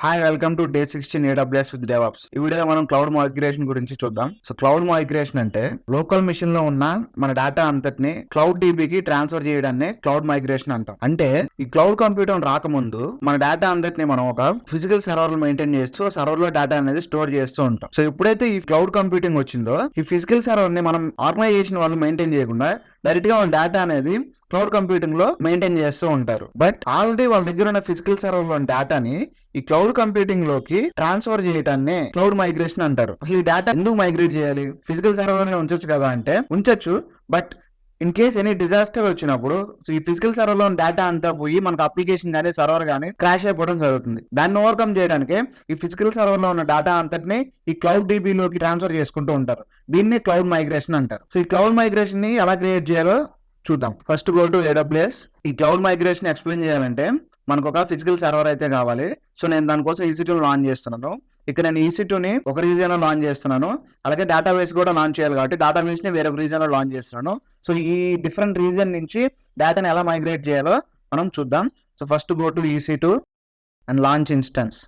Hi welcome to day 16 AWS with DevOps. ఈ వీడియోలో మనం క్లౌడ్ మైగ్రేషన్ గురించి చూద్దాం. సో క్లౌడ్ మైగ్రేషన్ అంటే లోకల్ మెషిన్ లో ఉన్న మన డేటా అంతటిని క్లౌడ్ DBకి ట్రాన్స్ఫర్ చేయడాన్ని క్లౌడ్ మైగ్రేషన్ అంటాం. అంటే ఈ క్లౌడ్ కంప్యూటర్ రాకముందు మన డేటా అంతటిని మనం ఒక ఫిజికల్ సర్వర్ లో మెయింటైన్ చేస్తూ సర్వర్ లో డేటా అనేది స్టోర్ చేస్తూ ఉంటాం. సో ఎప్పుడైతే ఈ క్లౌడ్ కంప్యూటింగ్ వచ్చిందో ఈ ఫిజికల్ సర్వర్ ని మనం ఆర్గనైజేషన్ వాళ్ళు మెయింటైన్ చేయకుండా డైరెక్ట్ గా డేటా అనేది క్లౌడ్ కంప్యూటింగ్ లో మెయింటైన్ చేస్తూ ఉంటారు. బట్ ఆల్రెడీ వాళ్ళ దగ్గర ఉన్న ఫిజికల్ సర్వర్ లో డేటాని ఈ క్లౌడ్ కంప్యూటింగ్ లోకి ట్రాన్స్ఫర్ చేయడాన్ని క్లౌడ్ మైగ్రేషన్ అంటారు. అసలు ఈ డేటా ఎందుకు మైగ్రేట్ చేయాలి? ఫిజికల్ సర్వర్ ఉంచొచ్చు కదా అంటే ఉంచొచ్చు, but in case any disaster వచ్చినప్పుడు ఈ ఫిజికల్ సర్వర్ లో డేటా అంతా పోయి మనకు అప్లికేషన్ కానీ సర్వర్ కానీ క్రాష్ అయిపోవడం జరుగుతుంది. దాన్ని ఓవర్కమ్ చేయడానికి ఈ ఫిజికల్ సర్వర్ లో ఉన్న డేటా అంతటిని ఈ క్లౌడ్ DB లోకి ట్రాన్స్ఫర్ చేసుకుంటూ ఉంటారు. దీన్ని క్లౌడ్ మైగ్రేషన్ అంటారు. సో ఈ క్లౌడ్ మైగ్రేషన్ ని ఎలా క్రియేట్ చేయాలో చూద్దాం. First go to AWS. ఈ క్లౌడ్ మైగ్రేషన్ ఎక్స్ప్లెయిన్ చేయాలంటే మనకు ఒక ఫిజికల్ సర్వర్ అయితే కావాలి. సో నేను దానికోసం EC2 లాంచ్ చేస్తున్నాను. ఇక్కడ నేను EC2ని ఒక రీజియన్ లో లాంచ్ చేస్తున్నాను. అలాగే డేటాబేస్ కూడా లాంచ్ చేయాలి కాబట్టి డేటాబేస్ ని వేరొక రీజియన్ లో లాంచ్ చేస్తున్నాను. సో ఈ డిఫరెంట్ రీజియన్ నుంచి డేటాని ఎలా మైగ్రేట్ చేయాలో మనం చూద్దాం. So first go to EC2 and launch instance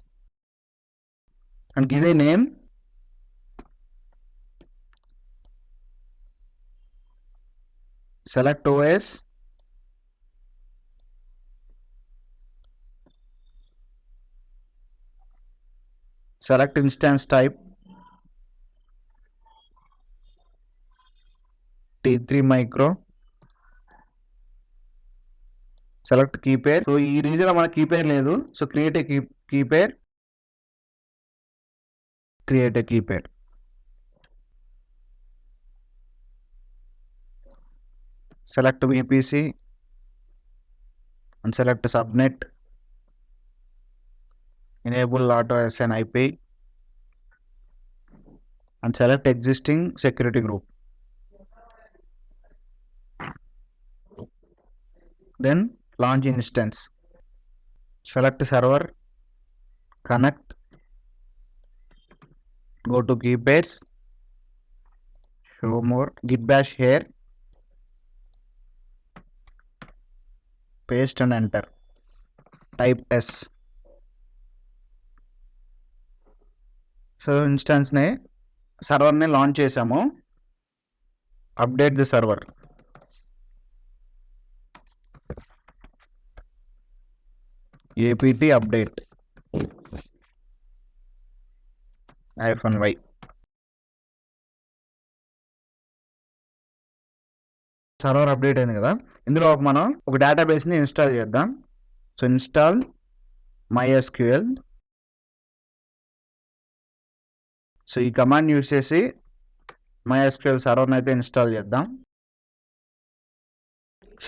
and give a name. Select OS, select instance type, T3 micro, select key pair. So ఈ రీజన్ మనకి key pair లేదు. So create a key pair, create a key pair. Select VPC and select subnet, enable auto SN IP and select existing security group. Then launch instance, select server, connect, go to key pairs, show more, git bash here, paste and enter, type S. So instance ని server ని launch చేసాము. Update the server, apt update -y. Server update అయింది కదా. ఇందులో మనం ఒక database ని install చేద్దాం. So install MySQL. సో ఈ కమాండ్ యూజ్ చేసి MySQL సర్వర్ అయితే ఇన్స్టాల్ చేద్దాం.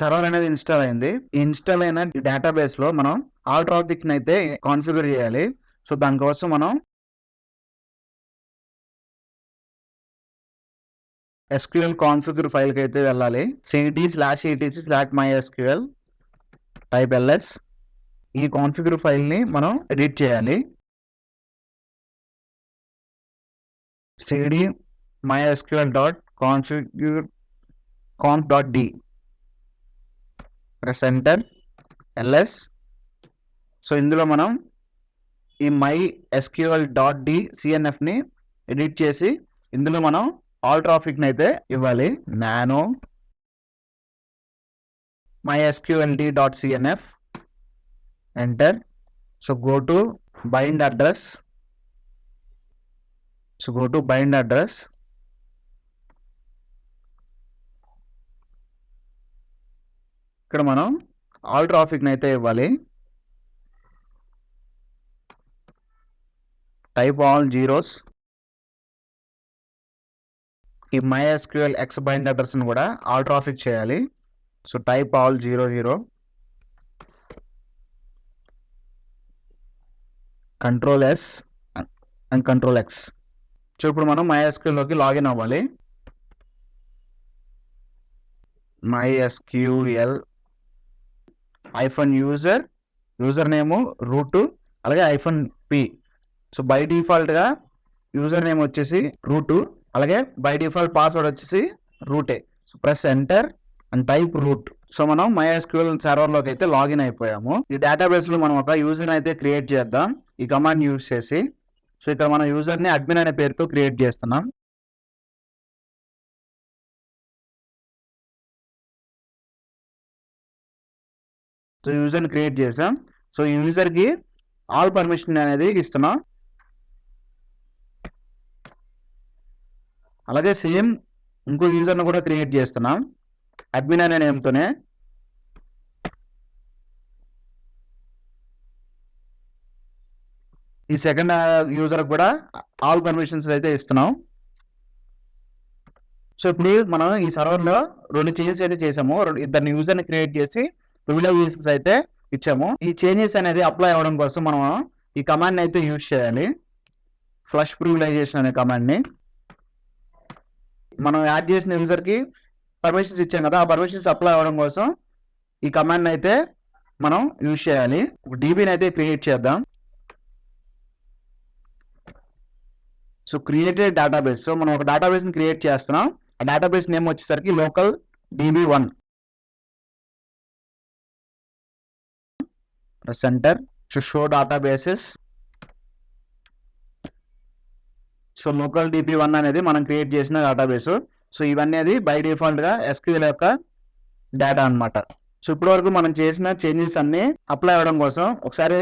సర్వర్ అనేది ఇన్స్టాల్ అయింది. ఈ ఇన్స్టాల్ అయిన డేటాబేస్ లో మనం ఆల్ ట్రాఫిక్ అయితే కాన్ఫిగర్ చేయాలి. సో దానికోసం మనం SQL కాన్ఫిగర్ ఫైల్ కి అయితే వెళ్ళాలి. cd/etc/mysql type ls. ఈ కాన్ఫిగర్ ఫైల్ ని మనం ఎడిట్ చేయాలి. cd mysql.conf.d press enter, ls. So ఇందులో మనం ఈ mysql.d cnf ని ఎడిట్ చేసి ఇందులో మనం ఆల్ ట్రాఫిక్ ని అయితే ఇవ్వాలి. nano mysqld.cnf enter. So go to bind address. So go to bind address. ఇక్కడ మనం ఆల్ ట్రాఫిక్ అయితే ఇవ్వాలి. Type all zeros. ఈ MySQL X బైండ్ అడ్రస్ ని కూడా ఆల్ ట్రాఫిక్ చేయాలి. So type all 00, control S and control X. So ఇప్పుడు మనం MySQL లోకి లాగిన్ అవ్వాలి. MySQL యూజర్ నేమ్ రూట్, అలాగే -p. సో బై డిఫాల్ట్ గా యూజర్ నేమ్ వచ్చేసి రూట్, అలాగే బై డిఫాల్ట్ పాస్వర్డ్ వచ్చేసి రూటే. So press enter and type root. So మనం MySQL సర్వర్ లోకి అయితే లాగిన్ అయిపోయాము. ఈ డేటాబేస్ లో మనం ఒక యూజర్ అయితే క్రియేట్ చేద్దాం ఈ కమాండ్ యూజ్ చేసి. సో ఇక్కడ మన యూజర్ ని అడ్మిన్ అనే పేరుతో క్రియేట్ చేస్తున్నాం. సో యూజర్ ని క్రియేట్ చేసాం. సో ఈ యూజర్ కి ఆల్ పర్మిషన్ అనేది ఇస్తున్నాం. అలాగే సేమ్ ఇంకో యూజర్ ని కూడా క్రియేట్ చేస్తున్నాం అడ్మిన్ అనే నేమ్ తోనే. ఈ సెకండ్ యూజర్ కూడా ఆల్ పర్మిషన్స్ అయితే ఇస్తున్నాం. సో ఇప్పుడు మనం ఈ సర్వర్ లో 2 చేంజెస్ అయితే చేసాము. ఇద్దరిని యూజర్ ని క్రియేట్ చేసి ప్రివిలేజెస్ అయితే ఇచ్చాము. ఈ చేంజెస్ అనేది అప్లై అవ్వడం కోసం మనం ఈ కమాండ్ అయితే యూజ్ చేయాలి. ఫ్లష్ ప్రివిలైజేషన్ అనే కమాండ్ ని మనం యాడ్ చేసిన యూజర్ కి పర్మిషన్స్ ఇచ్చాం కదా, ఆ పర్మిషన్స్ అప్లై అవ్వడం కోసం ఈ కమాండ్ అయితే మనం యూజ్ చేయాలి. ఒక డీబీని అయితే క్రియేట్ చేద్దాం. So created database. సో మనం ఒక డేటాబేస్ ని క్రియేట్ చేస్తున్నాం. ఆ డేటాబేస్ నేమ్ వచ్చేసరికి local DB1. Centre show databases. So local DB1 అనేది మనం క్రియేట్ చేసిన డేటాబేస్. సో ఇవన్నీ అది బై డిఫాల్ట్ గా SQL యొక్క డేటా అన్నమాట. సో ఇప్పటి వరకు మనం చేసిన చేంజెస్ అన్ని అప్లై అవ్వడం కోసం ఒకసారి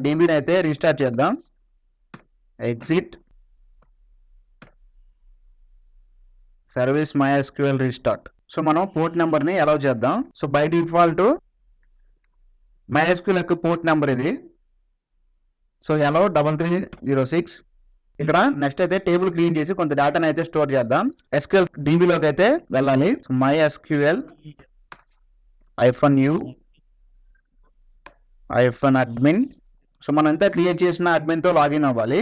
DBని అయితే రీస్టార్ట్ చేద్దాం. Exit service MySQL restart. So మనం పోర్ట్ నెంబర్ ని అలౌ చేద్దాం. సో బై డిఫాల్ట్ MySQL యొక్క పోర్ట్ నెంబర్ ఇది. So allow 3306. ఇక్కడ నెక్స్ట్ అయితే టేబుల్ క్రియేట్ చేసి కొంత డేటాని అయితే స్టోర్ చేద్దాం. SQL DB లోకి అయితే వెళ్ళాలి. MySQL -u -admin. సో మనం ఎంత క్రియేట్ చేసిన అడ్మిన్ తో లాగిన్ అవ్వాలి.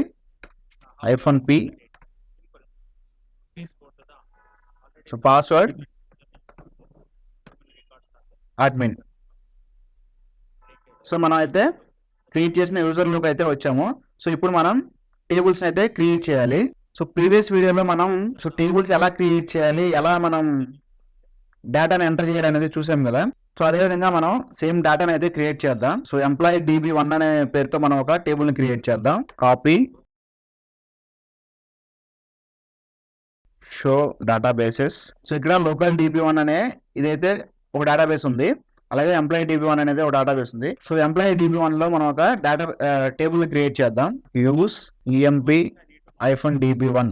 -p. So password admin. So మనం అయితే క్రియేట్ చేసిన యూజర్ లోకి అయితే వచ్చాము. సో ఇప్పుడు మనం టేబుల్స్ అయితే క్రియేట్ చేయాలి. సో ప్రీవియస్ వీడియోలో మనం టేబుల్స్ ఎలా క్రియేట్ చేయాలి, ఎలా మనం డేటాను ఎంటర్ చేయాలి అనేది చూసాం కదా. సో అదేవిధంగా మనం సేమ్ డేటాను అయితే క్రియేట్ చేద్దాం. సో ఎంప్లాయీ DB1 అనే పేరుతో మనం ఒక టేబుల్ ని క్రియేట్ చేద్దాం. Copy show databases. సో ఇక్కడ లోకల్ DB1 అనే ఇదైతే ఒక డేటాబేస్ ఉంది. అలాగే ఎంప్లాయీ DB1 అనేది ఒక డేటాబేస్ ఉంది. సో ఎంప్లాయీ DB1 లో మనం ఒక డేటా టేబుల్ ని క్రియేట్ చేద్దాం. Use emp -db1.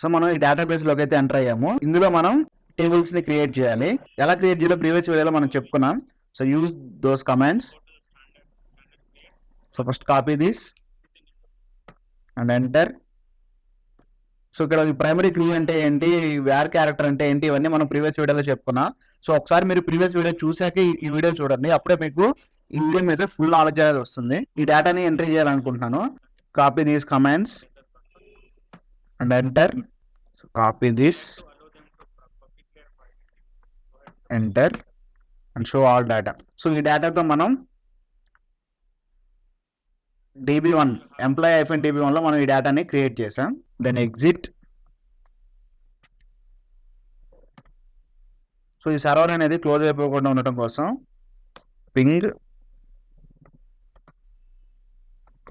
సో మనం ఈ డేటాబేస్ లోకి అయితే ఎంటర్ అయ్యాము. ఇందులో మనం టేబుల్స్ ని క్రియేట్ చేయాలి. ఎలా క్రియేట్ చేయాలో ప్రీవియస్ వీడియోలో మనం చెప్పుకున్నాం. So use those commands. So first copy this and enter. So ఇక్కడ ప్రైమరీ కీ అంటే ఏంటి, వేర్ క్యారెక్టర్ అంటే ఏంటి, ఇవన్నీ మనం ప్రీవియస్ వీడియోలో చెప్పుకున్నాం. సో ఒకసారి మీరు ప్రీవియస్ వీడియో చూసాక ఈ వీడియో చూడండి. అప్పుడే మీకు ఈ వీడియో మీద ఫుల్ నాలెడ్జ్ అనేది వస్తుంది. ఈ డేటాని ఎంటర్ చేయాలనుకుంటున్నాను. Copy these commands and enter. Copy this enter and show all data. So ఈ డేటాతో మనం DB1 ఎంప్లాయీ -DB1 లో మనం ఈ డేటాని క్రియేట్ చేసాం. Then exit. సో ఈ సర్వర్ అనేది క్లోజ్ అయిపోకుండా ఉండటం కోసం పింగ్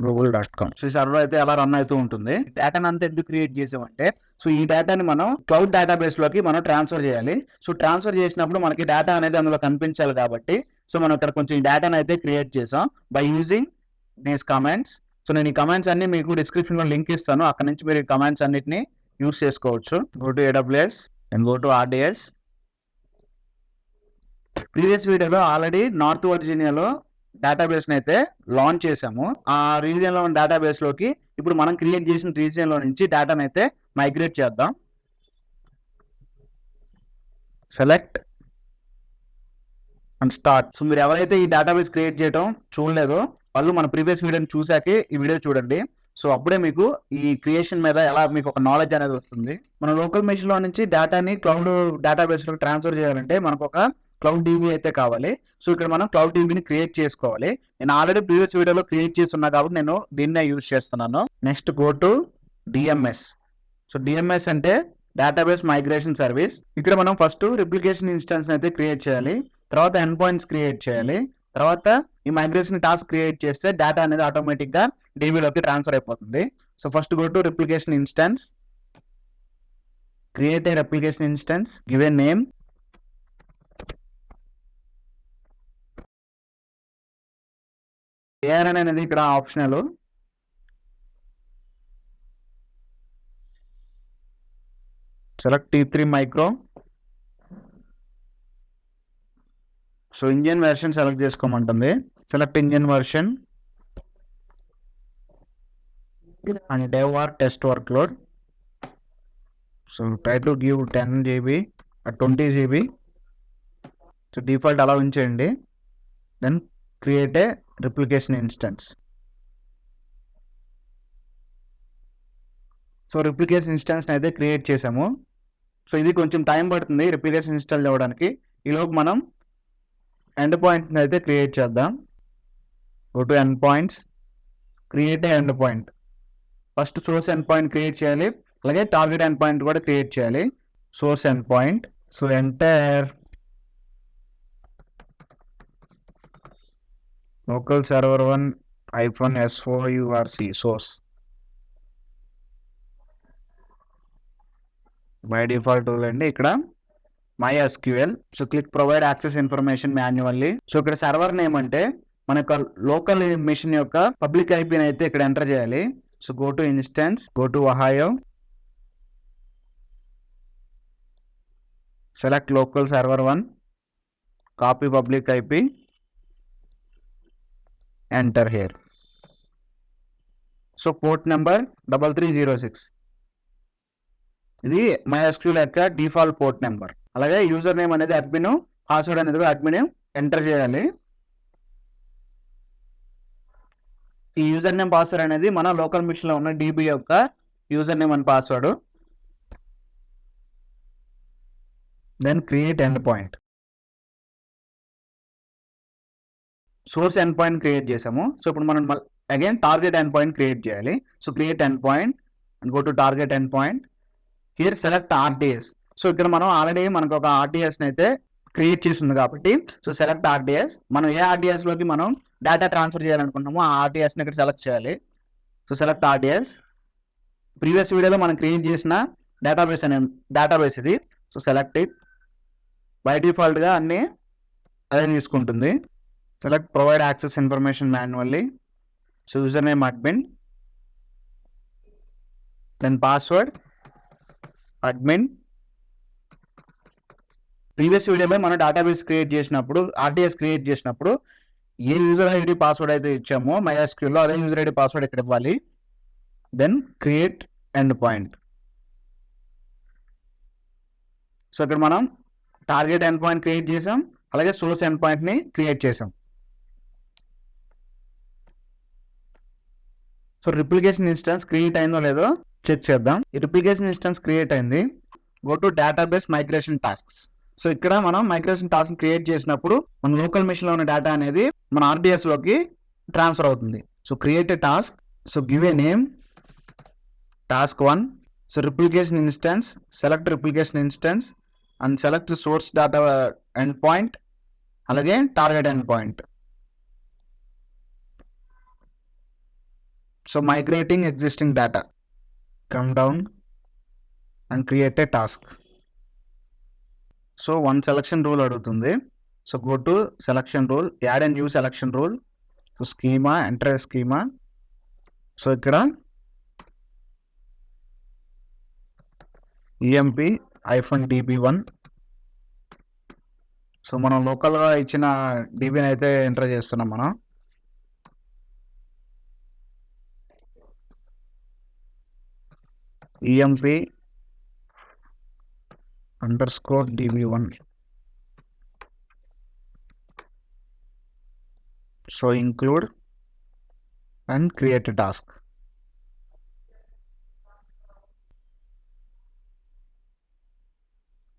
google.com. సో ఈ సర్వర్ అయితే అలా రన్ అవుతూ ఉంటుంది. డేటాని అంతా ఎందుకు క్రియేట్ చేసామంటే, సో ఈ డేటాని మనం క్లౌడ్ డేటాబేస్ లోకి మనం ట్రాన్స్ఫర్ చేయాలి. సో ట్రాన్స్ఫర్ చేసినప్పుడు మనకి డేటా అనేది అందులో కనిపించాలి కాబట్టి సో మనం ఇక్కడ కొంచెం ఈ డేటాని అయితే క్రియేట్ చేసాం by using these commands. So నేను ఈ కమాండ్స్ అన్ని మీకు డిస్క్రిప్షన్ లో లింక్ ఇస్తాను. అక్కడ నుంచి మీరు ఈ కమాండ్స్ అన్నిటిని యూజ్ చేసుకోవచ్చు. Go to AWS and go to RDS. Previous వీడియోలో ఆల్రెడీ నార్త్ వర్జీనియాలో డేటాబేస్ ని అయితే లాంచ్ చేసాము. ఆ రీజియన్ లో ఉన్న డేటాబేస్ లోకి ఇప్పుడు మనం క్రియేట్ చేసిన రీజియన్ లో నుంచి డేటాను అయితే మైగ్రేట్ చేద్దాం. Select and start. సో మీరు ఎవరైతే ఈ డేటాబేస్ క్రియేట్ చేయడం చూడలేదో వాళ్ళు మన ప్రీవియస్ వీడియోని చూసాకే ఈ వీడియో చూడండి. సో అప్పుడే మీకు ఈ క్రియేషన్ మీద ఎలా మీకు ఒక నాలెడ్జ్ అనేది వస్తుంది. మన లోకల్ మెషిన్ లో నుంచి డేటాని క్లౌడ్ డేటాబేస్ లో ట్రాన్స్ఫర్ చేయాలంటే మనకు ఒక క్లౌడ్ DB అయితే కావాలి. సో ఇక్కడ మనం క్లౌడ్ DBని క్రియేట్ చేసుకోవాలి. నేను ఆల్రెడీ ప్రీవియస్ వీడియోలో క్రియేట్ చేస్తున్నా కాబట్టి నేను దీన్నే యూజ్ చేస్తున్నాను. Next go to DMS. So DMS అంటే డేటాబేస్ మైగ్రేషన్ సర్వీస్. ఇక్కడ మనం ఫస్ట్ రిప్లికేషన్ ఇన్స్టెన్స్ అయితే క్రియేట్ చేయాలి, తర్వాత ఎండ్ పాయింట్స్ క్రియేట్ చేయాలి, తర్వాత ఈ మైగ్రేషన్ టాస్క్ క్రియేట్ చేస్తే డేటా అనేది ఆటోమేటిక్ గా డీబీలోకి ట్రాన్స్ఫర్ అయిపోతుంది. So first go to replication instance, create a replication instance, give a name, ARN అనేది ఇక్కడ optional. Select T3 micro. So engine version select చేసుకోమంటుంది. Select engine version and dev or test workload. So try to give 10 GB or 20 GB. So default అలా ఉంచేయండి. Then create a replication instance. So replication instance అయితే create చేసాము. So ఇది కొంచెం time పడుతుంది replication install చేయడానికి. ఈలోపు మనం ఎండ్ పాయింట్ అయితే క్రియేట్ చేద్దాం. Go to end points, create a end point. First source end point create చేయాలి, అలాగే టార్గెట్ ఎండ్ పాయింట్ కూడా క్రియేట్ చేయాలి. Source end point. So enter local server 1 -sourc source. By default అండి ఇక్కడ MySQL. So click provide access information manually. So ఇక్కడ server name అంటే మన యొక్క లోకల్ మిషన్ యొక్క పబ్లిక్ ఐపీని అయితే ఇక్కడ ఎంటర్ చేయాలి. So go to instance, go to Ohio, select local server 1, copy public IP, enter here. So port number 3306. ఇది MySQL యొక్క డిఫాల్ట్ పోర్ట్ నెంబర్. అలాగే యూజర్ నేమ్ అనేది అడ్మిన్, పాస్వర్డ్ అనేది అడ్మిన్ ఎంటర్ చేయాలి. ఈ యూజర్ నేమ్ పాస్వర్డ్ అనేది మన local machine లో ఉన్న DB యొక్క user name and password. Then create end point. Source end point create చేసాము. సో ఇప్పుడు మనం again target end point create చేయాలి. So create end point and go to target end point. Here select RTS. So ఇక్కడ మనం already మనకు ఒక RTS అయితే create చేసింది కాబట్టి సో సెలెక్ట్ RTS. మనం ఏ RTS లోకి మనం డేటా ట్రాన్స్ఫర్ చేయాలనుకుంటున్నామో ఆ RTS ని ఇక్కడ సెలెక్ట్ చేయాలి. So select RTS. ప్రీవియస్ వీడియోలో మనం క్రియేట్ చేసిన డేటాబేస్ ఇది. So select it. By default గా అన్ని అదే తీసుకుంటుంది. Select provide access information manually. So user name admin, then password admin. Previous వీడియోలో మనం డేటాబేస్ క్రియేట్ చేసినప్పుడు RTS క్రియేట్ చేసినప్పుడు ఏ యూజర్ ఐడి పాస్వర్డ్ అయితే ఇచ్చామో MySQL లో అదే యూజర్ ఐడి పాస్వర్డ్ ఇక్కడ ఇవ్వాలి. Then create end point. So ఇక్కడ మనం టార్గెట్ ఎండ్ పాయింట్ క్రియేట్ చేసాం, అలాగే సోర్స్ ఎండ్ పాయింట్ ని క్రియేట్ చేసాం. సో రిప్లికేషన్ ఇన్స్టెన్స్ క్రియేట్ అయిందో లేదో చెక్ చేద్దాం. ఈ రిప్లికేషన్ ఇన్స్టెన్స్ క్రియేట్ అయింది. Go to database migration tasks. So ఇక్కడ మనం మైగ్రేషన్ టాస్క్ క్రియేట్ చేసినప్పుడు మన లోకల్ మెషిన్ లో ఉన్న డేటా అనేది మన RDS లోకి ట్రాన్స్ఫర్ అవుతుంది. So create a task. So give a name task 1. So replication instance, select replication instance and select source data end point, అలాగే target end point. So migrating existing data. Come down and create a task. So one selection rule అడుగుతుంది. So go to selection rule, add a new selection rule. So schema, enter a schema. So ఇక్కడ emp-db1. So మనం local గా ఇచ్చిన DBని అయితే enter చేస్తున్నాం మనం. emp_db1. So include and create a task.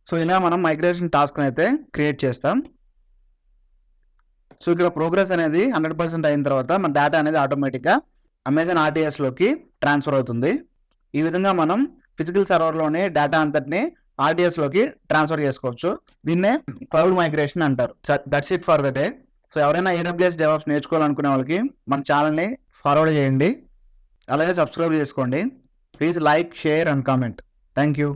So ఇలా మనం మైగ్రేషన్ టాస్క్ అయితే క్రియేట్ చేస్తాం. సో ఇక్కడ ప్రోగ్రెస్ అనేది 100% అయిన తర్వాత మన డేటా అనేది ఆటోమేటిక్గా అమెజాన్ RTS లోకి ట్రాన్స్ఫర్ అవుతుంది. ఈ విధంగా మనం ఫిజికల్ సర్వర్లోనే డేటా అంతటిని RDS లోకి ట్రాన్స్ఫర్ చేసుకోవచ్చు. దీన్నే క్లౌడ్ మైగ్రేషన్ అంటారు. That's it for the day. So ఎవరైనా AWS DevOps నేర్చుకోవాలనుకునే వాళ్ళకి మన ఛానల్ని ఫార్వర్డ్ చేయండి, అలాగే సబ్స్క్రైబ్ చేసుకోండి. Please like, share and comment. Thank you.